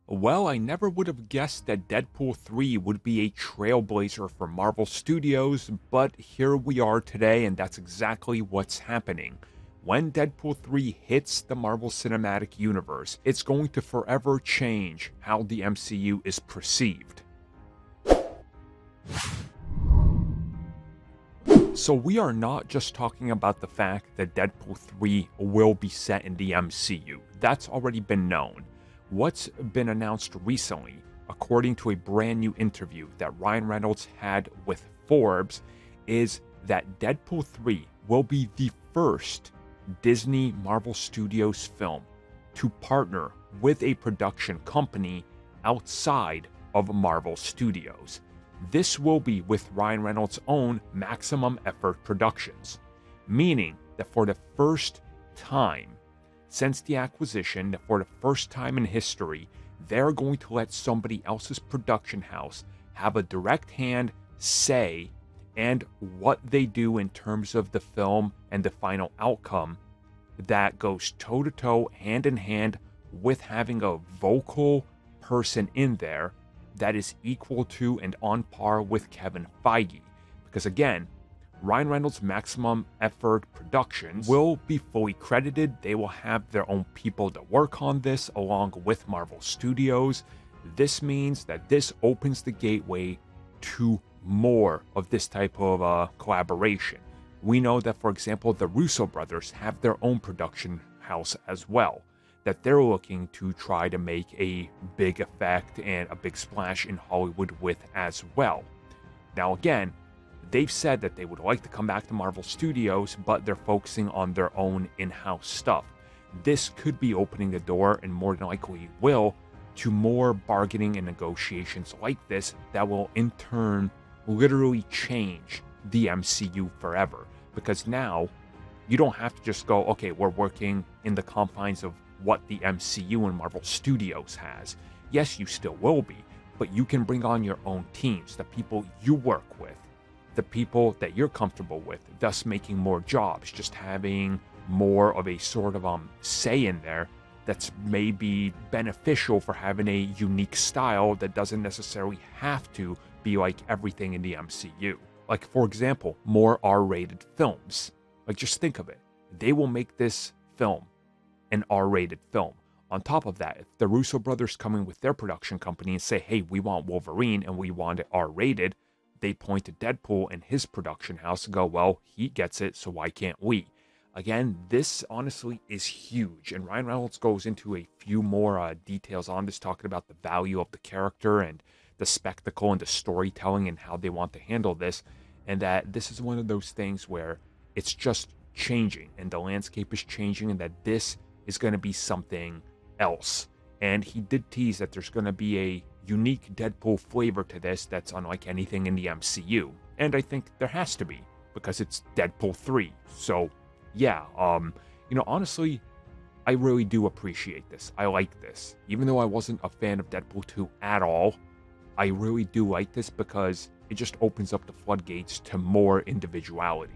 Well, I never would have guessed that Deadpool 3 would be a trailblazer for Marvel Studios, but here we are today, and that's exactly what's happening. When Deadpool 3 hits the Marvel Cinematic Universe, it's going to forever change how the MCU is perceived. So we are not just talking about the fact that Deadpool 3 will be set in the MCU. That's already been known. What's been announced recently, according to a brand new interview that Ryan Reynolds had with Forbes, is that Deadpool 3 will be the first Disney Marvel Studios film to partner with a production company outside of Marvel Studios. This will be with Ryan Reynolds' own Maximum Effort Productions, meaning that for the first time since the acquisition, for the first time in history, they're going to let somebody else's production house have a direct hand say and what they do in terms of the film and the final outcome that goes toe-to-toe, hand-in-hand with having a vocal person in there that is equal to and on par with Kevin Feige. Because again, Ryan Reynolds' Maximum Effort Productions will be fully credited. They will have their own people that work on this along with Marvel Studios. This means that this opens the gateway to more of this type of collaboration. We know that, for example, the Russo brothers have their own production house as well, that they're looking to try to make a big effect and a big splash in Hollywood with as well. Now again, they've said that they would like to come back to Marvel Studios, but they're focusing on their own in-house stuff. This could be opening the door, and more than likely will, to more bargaining and negotiations like this that will in turn literally change the MCU forever. Because now, you don't have to just go, okay, we're working in the confines of what the MCU and Marvel Studios has. Yes, you still will be, but you can bring on your own teams, the people you work with, the people that you're comfortable with, thus making more jobs, just having more of a sort of say in there that's maybe beneficial for having a unique style that doesn't necessarily have to be like everything in the MCU. Like, for example, more R-rated films. Like, just think of it. They will make this film an R-rated film. On top of that, if the Russo brothers come in with their production company and say, hey, we want Wolverine and we want it R-rated, they point to Deadpool and his production house and go, well, he gets it, so why can't we? Again, this honestly is huge, and Ryan Reynolds goes into a few more details on this, talking about the value of the character and the spectacle and the storytelling and how they want to handle this, and that this is one of those things where it's just changing, and the landscape is changing, and that this is going to be something else. And he did tease that there's going to be a unique Deadpool flavor to this that's unlike anything in the MCU. And I think there has to be, because it's Deadpool 3. So, yeah, honestly, I really do appreciate this. I like this. Even though I wasn't a fan of Deadpool 2 at all, I really do like this because it just opens up the floodgates to more individuality.